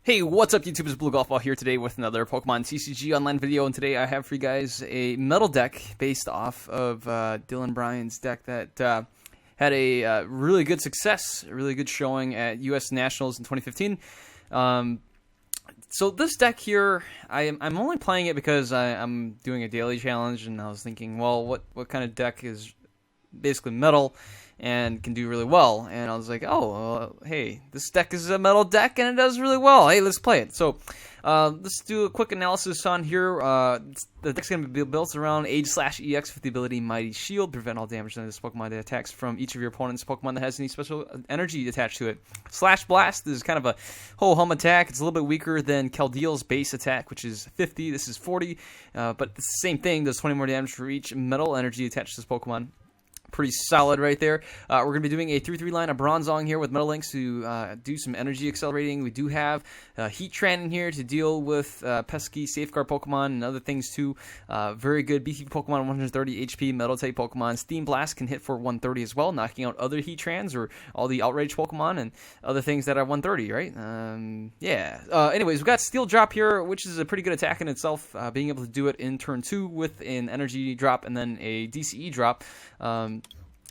Hey, what's up YouTube? It's abluegolfball here today with another Pokemon TCG online video, and today I have for you guys a metal deck based off of Dylan Bryan's deck that had a really good success, a really good showing at US Nationals in 2015. So this deck here, I'm only playing it because I'm doing a daily challenge, and I was thinking, well, what kind of deck is basically metal and can do really well? And I was like, hey, this deck is a metal deck and it does really well. Hey, let's play it. So let's do a quick analysis on here. The deck's going to be built around Age/EX with the ability Mighty Shield, prevent all damage on this Pokemon that attacks from each of your opponent's Pokemon that has any special energy attached to it. Slash Blast is kind of a ho-hum attack. It's a little bit weaker than Keldeal's base attack, which is 50. This is 40, but it's the same thing. Does 20 more damage for each metal energy attached to this Pokemon. Pretty solid right there. We're going to be doing a 3-3 line of Bronzong here with Metal Links to do some energy accelerating. We do have Heatran in here to deal with pesky safeguard Pokemon and other things too. Very good beefy Pokemon, 130 HP, Metal type Pokemon. Steam Blast can hit for 130 as well, knocking out other Heatrans or all the Outrage Pokemon and other things that are 130, right? Anyways, we've got Steel Drop here, which is a pretty good attack in itself, being able to do it in turn 2 with an energy drop and then a DCE drop.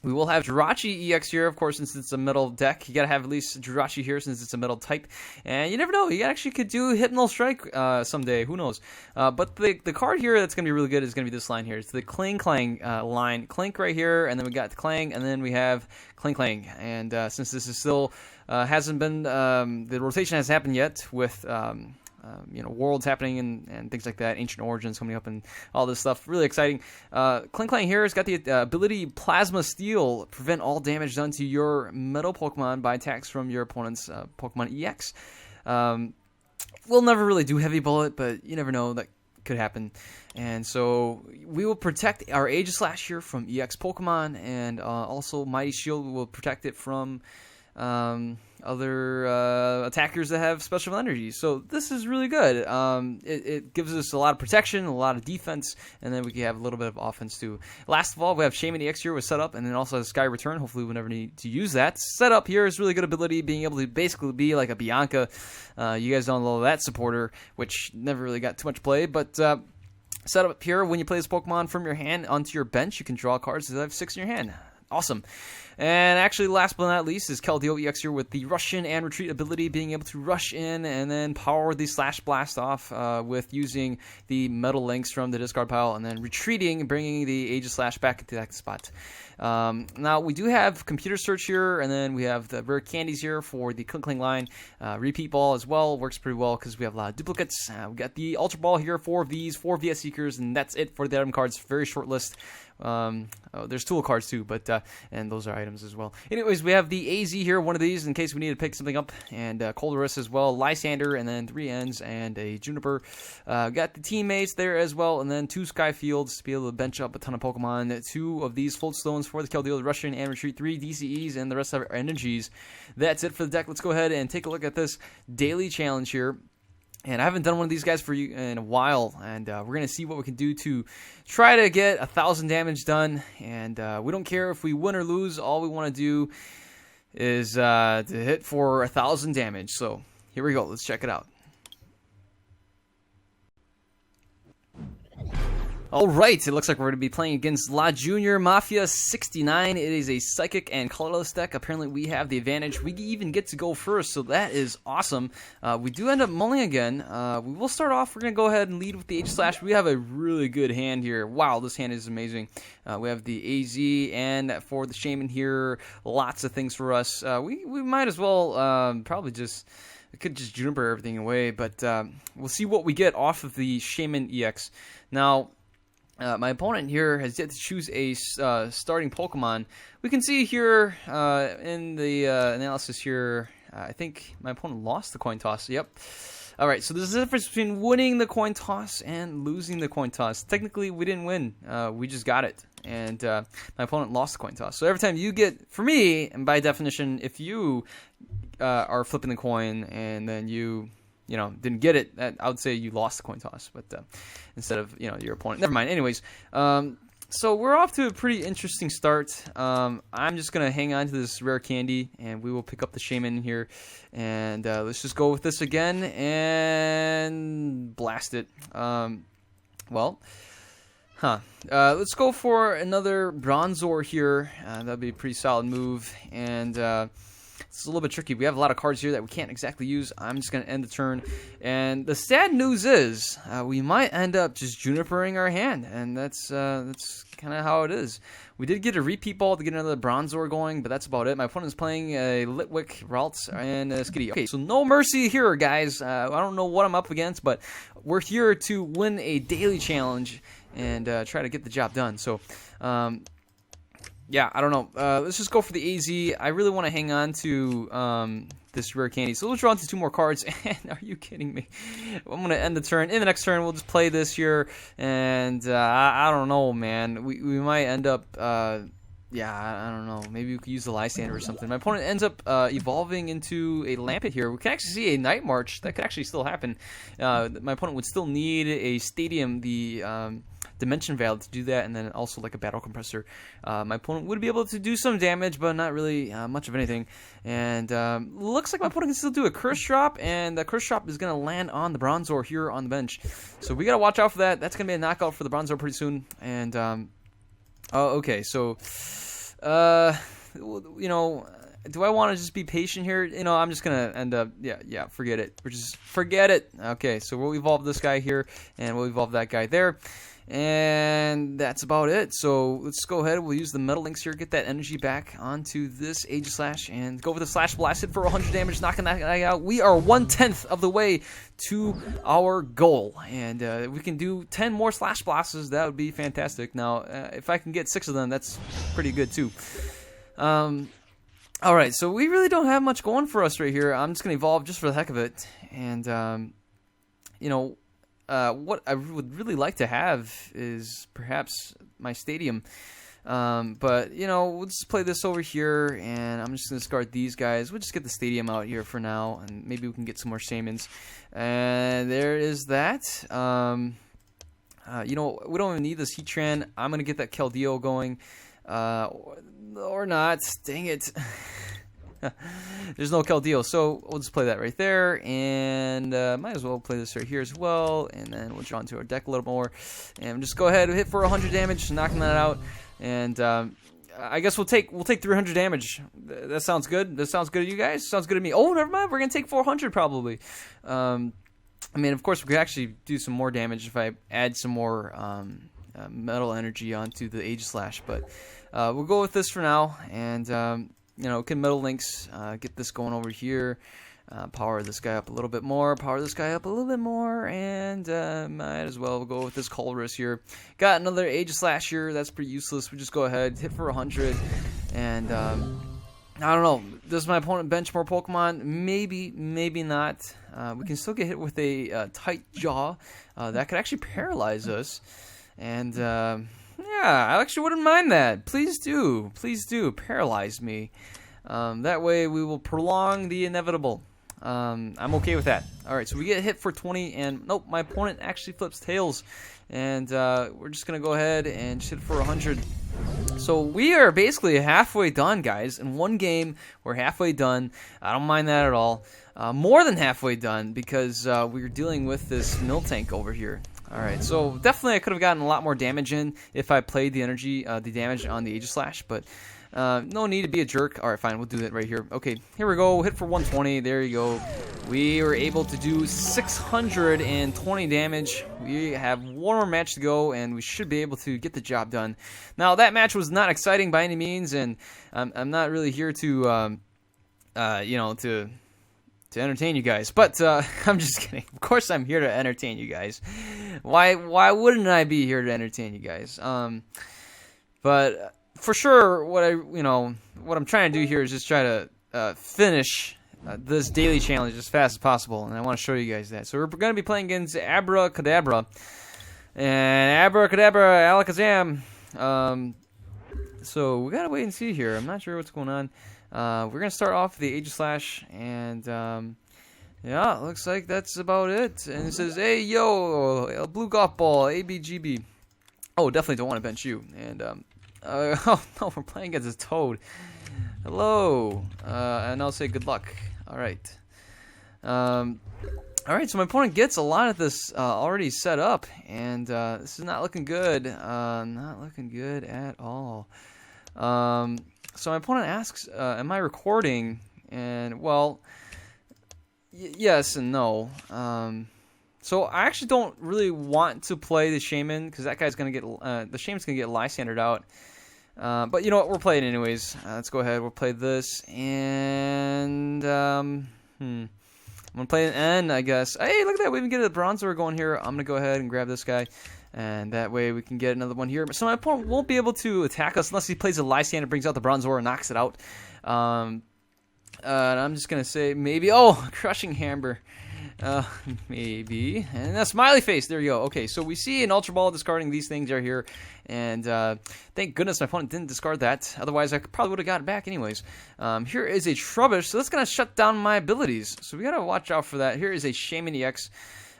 We will have Jirachi EX here, of course, since it's a metal deck. You gotta have at least Jirachi here since it's a metal type. And you never know, you actually could do Hypnal Strike someday, who knows. But the card here that's gonna be really good is gonna be this line here. It's the Clang Clang line. Clink right here, and then we got the Clang, and then we have Clang Clang. And since this is still, hasn't been, the rotation hasn't happened yet with, Worlds happening and things like that, Ancient Origins coming up and all this stuff. Really exciting. Clang Clang here has got the ability Plasma Steel, prevent all damage done to your metal Pokemon by attacks from your opponent's Pokemon EX. We'll never really do Heavy Bullet, but you never know, that could happen. And so we will protect our Aegislash here from EX Pokemon, and also Mighty Shield will protect it from other attackers that have special energy. So this is really good. It gives us a lot of protection, a lot of defense, and then we can have a little bit of offense too. Last of all, we have Shaman EX here with setup, and then also Sky Return. Hopefully we'll never need to use that. Setup here is really good ability, being able to basically be like a Bianca. You guys don't know that supporter, which never really got too much play, but setup here, when you play this Pokemon from your hand onto your bench, you can draw cards that have 6 in your hand. Awesome. And actually, last but not least, is Keldeo EX here with the Rush In and Retreat ability, being able to rush in and then power the Slash Blast off with using the Metal Links from the discard pile, and then retreating, bringing the Aegislash back into that spot. Now, we do have Computer Search here, and then we have the Rare Candies here for the Clink Clink line. Repeat Ball as well works pretty well because we have a lot of duplicates. We got the Ultra Ball here, 4 of these, 4 VS Seekers, and that's it for the item cards. Very short list. There's tool cards too, but and those are items as well. Anyways, we have the AZ here, one of these in case we need to pick something up, and Colress as well, Lysander, and then 3 Ends and a Juniper. Got the teammates there as well, and then 2 Skyfields to be able to bench up a ton of Pokemon. 2 of these Floatstones for the Keldeo, Russian and Retreat, 3 DCEs, and the rest of our energies. That's it for the deck. Let's go ahead and take a look at this daily challenge here. And I haven't done one of these guys for you in a while, and we're going to see what we can do to try to get 1,000 damage done. And we don't care if we win or lose. All we want to do is to hit for 1,000 damage. So here we go. Let's check it out. Alright, it looks like we're going to be playing against La Junior Mafia 69. It is a Psychic and Colorless deck. Apparently we have the advantage. We even get to go first, so that is awesome. We do end up mulling again. We will start off. We're going to go ahead and lead with the Aegislash. We have a really good hand here. Wow, this hand is amazing. We have the AZ, and for the Shaman here, lots of things for us. We might as well probably just... I could just Juniper everything away, but we'll see what we get off of the Shaman EX. Now... my opponent here has yet to choose a starting Pokemon. We can see here in the analysis here, I think my opponent lost the coin toss. Yep. Alright, so there's a difference between winning the coin toss and losing the coin toss. Technically, we didn't win. We just got it. And my opponent lost the coin toss. So every time you get, for me, and by definition, if you are flipping the coin and then you didn't get it, I would say you lost the coin toss, but instead of, your opponent. Never mind. Anyways, so we're off to a pretty interesting start. I'm just gonna hang on to this rare candy, and we will pick up the shaman here, and let's just go with this again and blast it. Let's go for another Bronzor here. That'd be a pretty solid move, and it's a little bit tricky. We have a lot of cards here that we can't exactly use. I'm just going to end the turn. And the sad news is we might end up just junipering our hand. And that's kind of how it is. We did get a repeat ball to get another Bronzor going, but that's about it. My opponent is playing a Litwick, Ralts, and a Skitty. Okay, so no mercy here, guys. I don't know what I'm up against, but we're here to win a daily challenge and try to get the job done. So, yeah, I don't know. Let's just go for the AZ. I really want to hang on to this rare candy. So let's draw into 2 more cards. And are you kidding me? I'm going to end the turn. In the next turn, we'll just play this here. And I don't know, man. We might end up... yeah, I don't know. Maybe we could use the Lysander or something. My opponent ends up evolving into a Lampet here. We can actually see a Night March. That could actually still happen. My opponent would still need a Stadium, the Dimension Valve, to do that, and then also like a Battle Compressor. My opponent would be able to do some damage, but not really much of anything. And looks like my opponent can still do a Curse Drop, and the Curse Drop is going to land on the Bronzor here on the bench. So we got to watch out for that. That's going to be a knockout for the Bronzor pretty soon. And, okay, so... you know, do I want to just be patient here? You know, I'm just gonna end up, yeah, forget it. Forget it. Okay, so we'll evolve this guy here, and we'll evolve that guy there, and that's about it. So let's go ahead. We'll use the Metal Links here, get that energy back onto this Aegislash, and go with the Slash Blast, hit for 100 damage, knocking that guy out. We are 1/10 of the way to our goal, and we can do 10 more Slash Blasts. That would be fantastic. Now, if I can get 6 of them, that's pretty good too. Alright, so we really don't have much going for us right here. I'm just going to evolve just for the heck of it. And, you know, what I would really like to have is perhaps my Stadium. But, you know, we'll just play this over here, and I'm just going to discard these guys. We'll just get the Stadium out here for now, and maybe we can get some more Shamans. And there is that. You know, we don't even need this Heatran. I'm going to get that Keldeo going. Or not. Dang it. There's no Keldeo, so we'll just play that right there, and might as well play this right here as well, and then we'll draw into our deck a little more, and just go ahead and hit for 100 damage, knocking that out, and I guess we'll take 300 damage. That sounds good. That sounds good to you guys? Sounds good to me. Oh, never mind. We're gonna take 400 probably. I mean, of course, we could actually do some more damage if I add some more metal energy onto the Aegislash, but we'll go with this for now, and you know, can Metal Links get this going over here, power this guy up a little bit more, and might as well go with this Colress here. Got another Aegislash here. That's pretty useless. We just go ahead, hit for 100, and I don't know. Does my opponent bench more Pokemon? Maybe, maybe not. We can still get hit with a Tight Jaw. That could actually paralyze us, and yeah, I actually wouldn't mind that. Please do. Please do. Paralyze me. That way we will prolong the inevitable. I'm okay with that. Alright, so we get hit for 20, and nope, my opponent actually flips tails. And we're just going to go ahead and hit for 100. So we are basically halfway done, guys. In one game, we're halfway done. I don't mind that at all. More than halfway done, because we're dealing with this Miltank over here. Alright, so definitely I could have gotten a lot more damage in if I played the damage on the Aegislash, but no need to be a jerk. Alright, fine, we'll do that right here. Okay, here we go, hit for 120, there you go. We were able to do 620 damage. We have one more match to go, and we should be able to get the job done. Now, that match was not exciting by any means, and I'm not really here to, you know, to entertain you guys, but I'm just kidding. Of course I'm here to entertain you guys. Why wouldn't I be here to entertain you guys? But for sure, what I'm trying to do here is just try to finish this daily challenge as fast as possible, and I want to show you guys that. So we're going to be playing against Abracadabra, and Abracadabra Alakazam. So we gotta wait and see here. I'm not sure what's going on. We're going to start off the Aegislash, and yeah, looks like that's about it. And it says, hey, yo, abluegolfball, ABGB. Oh, definitely don't want to bench you. And oh no, we're playing against this toad. Hello, and I'll say good luck. All right. All right, so my opponent gets a lot of this already set up, and this is not looking good. Not looking good at all. So my opponent asks, am I recording? And, well, yes and no. So I actually don't really want to play the Shaman, because that guy's going to get, the Shaman's going to get Lysandered out. But you know what, we're playing anyways. Let's go ahead, we'll play this, and, I'm going to play an N, I guess. Hey, look at that. We even get a Bronzor going here. I'm going to go ahead and grab this guy. And that way we can get another one here. So my opponent won't be able to attack us unless he plays a Lysander, brings out the Bronzor, and knocks it out. And I'm just going to say maybe. Oh, Crushing Hammer. Maybe. And a smiley face. There you go. Okay, so we see an Ultra Ball discarding these things right here. And thank goodness my opponent didn't discard that. Otherwise, I probably would have got it back anyways. Here is a Trubbish. So that's going to shut down my abilities. So we got to watch out for that. Here is a Shaman EX.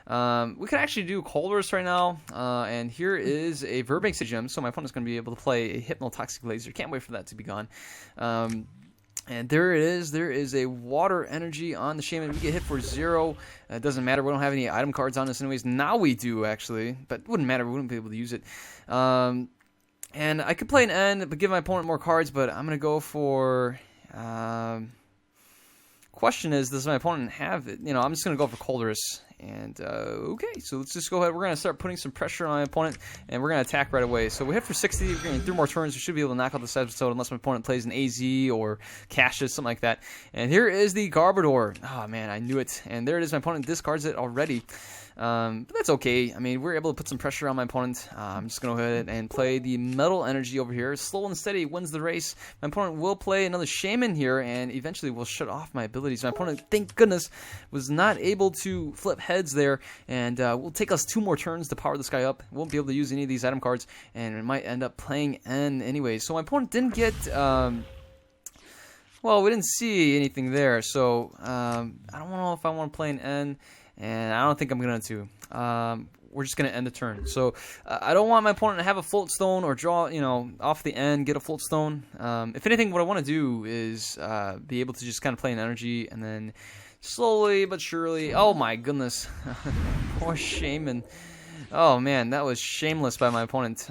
We could actually do Colress right now. And here is a Verbank Gem. So my opponent's going to be able to play a Hypnotoxic Laser. Can't wait for that to be gone. And there it is. There is a Water Energy on the Shaman. We get hit for 0. It doesn't matter. We don't have any item cards on us anyways. Now we do, actually. But it wouldn't matter. We wouldn't be able to use it. And I could play an N, but give my opponent more cards. But I'm going to go for... question is, does my opponent have it? You know, I'm just going to go for Colress. And, okay, so let's just go ahead. We're going to start putting some pressure on my opponent, and we're going to attack right away. So we hit for 60. We're going 3 more turns. We should be able to knock out this episode unless my opponent plays an AZ or Cassius, something like that. And here is the Garbodor. Oh, man, I knew it. And there it is. My opponent discards it already. But that's okay. I mean, we're able to put some pressure on my opponent. I'm just going to go ahead and play the Metal Energy over here. Slow and steady wins the race. My opponent will play another Shaman here, and eventually will shut off my abilities. My opponent, thank goodness, was not able to flip heads there, and will take us 2 more turns to power this guy up. Won't be able to use any of these item cards, and it might end up playing N anyway. So my opponent didn't get... well, we didn't see anything there, so I don't know if I want to play an N. And I don't think I'm going to. We're just going to end the turn. So I don't want my opponent to have a Float Stone or draw, you know, off the end, get a Float Stone. If anything, what I want to do is be able to just kind of play an energy and then slowly but surely. Oh my goodness. Poor Shaman. Oh man, that was shameless by my opponent.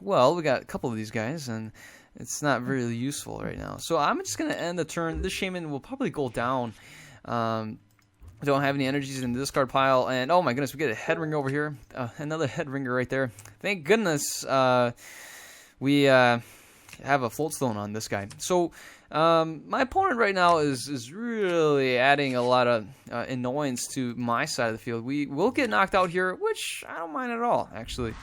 Well, we got a couple of these guys and it's not really useful right now. So I'm just going to end the turn. This Shaman will probably go down. We don't have any energies in the discard pile, and oh my goodness, we get a head ringer over here. Another head ringer right there. Thank goodness we have a Float Stone on this guy. So my opponent right now is really adding a lot of annoyance to my side of the field. We will get knocked out here, which I don't mind at all, actually.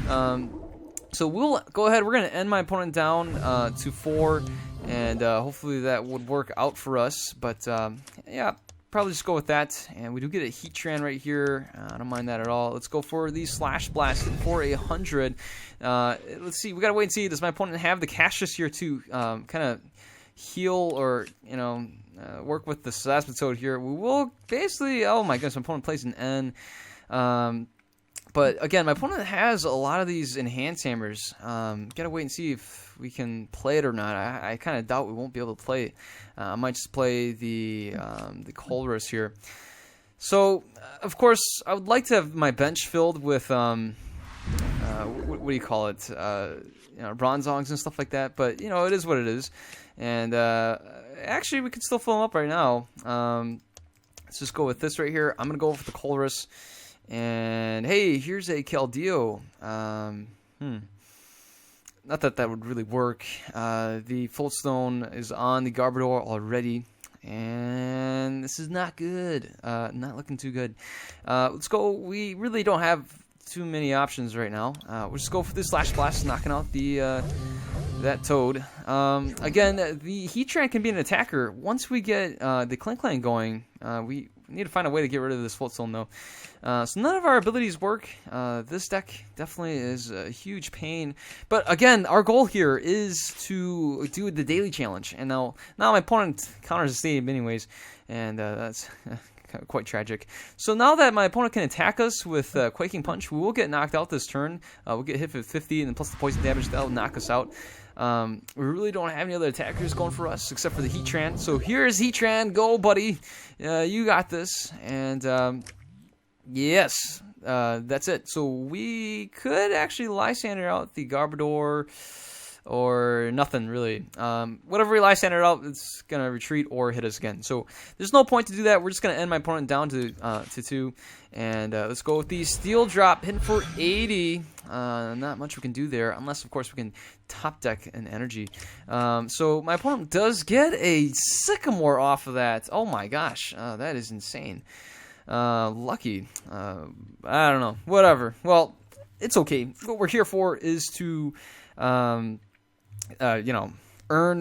So we'll go ahead. We're going to end my opponent down to 4, and hopefully that would work out for us. But yeah. Probably just go with that, and we do get a Heatran right here. I don't mind that at all. Let's go for the Slash Blast for 100. Let's see. We gotta wait and see. Does my opponent have the Cassius here to kind of heal or work with the Sasmatode here? We will basically. Oh my goodness, my opponent plays an N. But again, my opponent has a lot of these Enhance Hammers. Gotta wait and see if we can play it or not. I kind of doubt we won't be able to play it. I might just play the Colress here. So, of course, I would like to have my bench filled with what do you call it? Bronzongs and stuff like that. But you know, it is what it is. And actually, we could still fill them up right now. Let's just go with this right here. I'm gonna go with the Colress. And hey, here's a Keldeo. Not that that would really work. The Float Stone is on the Garbodor already, and this is not good. Not looking too good. Let's go. We really don't have too many options right now. We'll just go for this Slash Blast, knocking out the that Toad. Again, the Heatran can be an attacker. Once we get the Klinklang going, we need to find a way to get rid of this Float Stone, though. So none of our abilities work. This deck definitely is a huge pain. But again, our goal here is to do the daily challenge. And now my opponent counters the stadium anyways. And that's kind quite tragic. So now that my opponent can attack us with Quaking Punch, we will get knocked out this turn. We'll get hit for 50, and then plus the poison damage, that'll knock us out. We really don't have any other attackers going for us except for the Heatran. So here's Heatran, go buddy, you got this. And yes, that's it. So we could actually Lysander out the Garbodor, or nothing really. Whatever we Lysander out, it's gonna retreat or hit us again. So there's no point to do that. We're just gonna end my opponent down to 2, and let's go with the Steel Drop, hitting for 80. Not much we can do there, unless of course we can top deck an energy. So my opponent does get a Sycamore off of that. Oh my gosh, that is insane. Lucky. I don't know. Whatever. Well, it's okay. What we're here for is to earn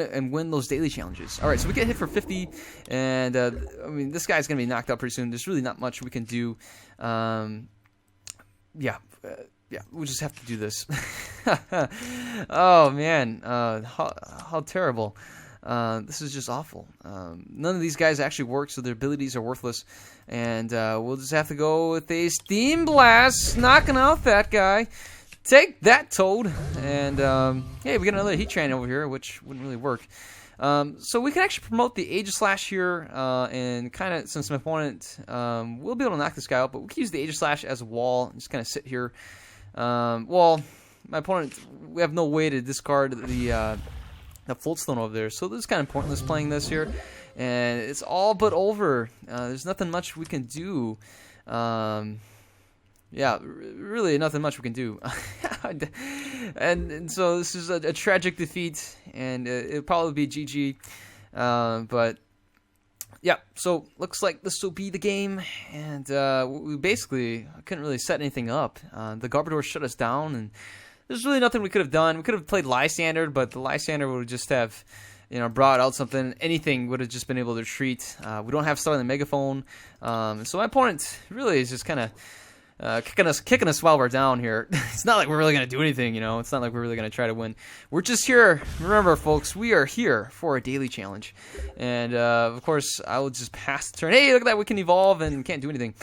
and win those daily challenges. All right, so we get hit for 50, and I mean, this guy's gonna be knocked out pretty soon. There's really not much we can do. Yeah, we just have to do this. Oh man, how terrible. This is just awful. None of these guys actually work, so their abilities are worthless. And we'll just have to go with a Steam Blast, knocking out that guy. Take that, Toad. And hey, we got another Heatran over here, which wouldn't really work. So we can actually promote the Aegislash here, and kind of, since my opponent will be able to knock this guy out, but we can use the Aegislash as a wall and just kind of sit here. Well, my opponent, we have no way to discard the Floatstone over there, so this is kind of pointless playing this here, and it's all but over. There's nothing much we can do. Yeah, really nothing much we can do. and so this is a tragic defeat, and it'll probably be GG. But yeah, so looks like this will be the game, and we basically couldn't really set anything up. The Garbodor shut us down, and there's really nothing we could have done. We could have played Lysander, but the Lysander would just have, brought out something. Anything would have just been able to retreat. We don't have Starling Megaphone, so my opponent really is just kind of kicking us while we're down here. It's not like we're really going to do anything, It's not like we're really going to try to win. We're just here. Remember, folks, we are here for a daily challenge. And, of course, I will just pass the turn. Hey, look at that. We can evolve and can't do anything.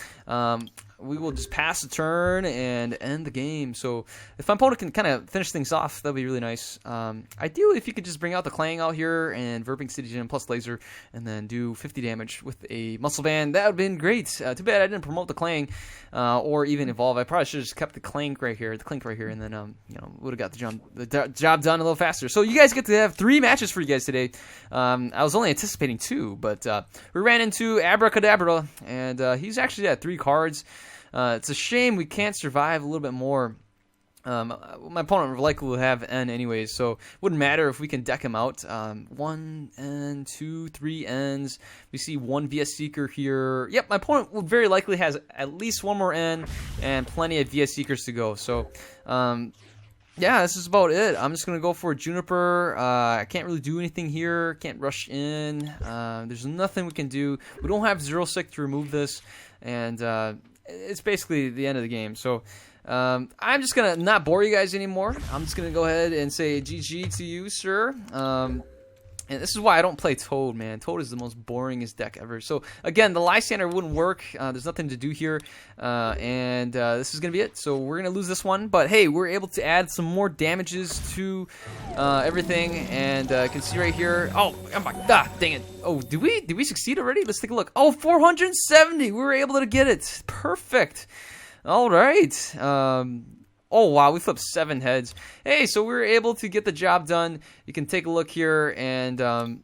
We will just pass the turn and end the game. So if my opponent can kind of finish things off, that'll be really nice. Ideally, if you could just bring out the Clang out here and Verping City Gym plus Laser, and then do 50 damage with a Muscle Band, that would have been great. Too bad I didn't promote the Clang or even evolve. I probably should have just kept the Clink right here, and then would have got the job done a little faster. So you guys get to have 3 matches for you guys today. I was only anticipating 2, but we ran into Abracadabra, and he's actually at 3 cards. It's a shame we can't survive a little bit more. My opponent likely will have N anyways, so it wouldn't matter if we can deck him out. 1 N, 2, 3 Ns. We see 1 VS Seeker here. Yep, my opponent will very likely has at least 1 more N and plenty of VS Seekers to go. So, yeah, this is about it. I'm just going to go for Juniper. I can't really do anything here. Can't rush in. There's nothing we can do. We don't have Zero Sick to remove this, and it's basically the end of the game. So I'm just going to not bore you guys anymore. I'm just going to go ahead and say GG to you, sir. And this is why I don't play Toad, man. Toad is the most boringest deck ever. So, again, the Lysander wouldn't work. There's nothing to do here. And this is going to be it. So, we're going to lose this one. But, hey, we're able to add some more damages to everything. And you can see right here. Oh my God, dang it. Oh, did we succeed already? Let's take a look. Oh, 470. We were able to get it. Perfect. All right. Oh, wow, we flipped 7 heads. Hey, so we were able to get the job done. You can take a look here, and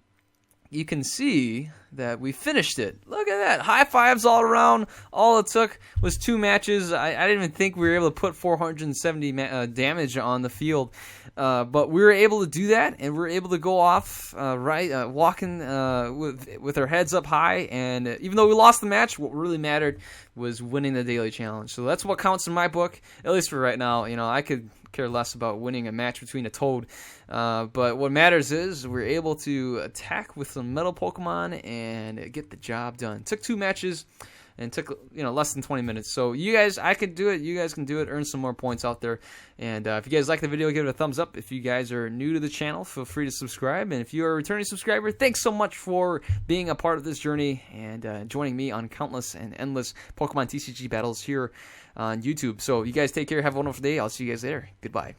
you can see that we finished it. Look at that. High fives all around. All it took was 2 matches. I didn't even think we were able to put 470 damage on the field. But we were able to do that, and we were able to go off walking with our heads up high. And even though we lost the match, what really mattered was winning the daily challenge. So that's what counts in my book, at least for right now. I could care less about winning a match between a Toad. But what matters is we're able to attack with some metal Pokemon and get the job done. Took 2 matches. and took less than 20 minutes. So you guys, I could do it. You guys can do it. Earn some more points out there. And if you guys like the video, give it a thumbs up. If you guys are new to the channel, feel free to subscribe. And if you are a returning subscriber, thanks so much for being a part of this journey and joining me on countless and endless Pokemon TCG battles here on YouTube. So you guys take care. Have a wonderful day. I'll see you guys later. Goodbye.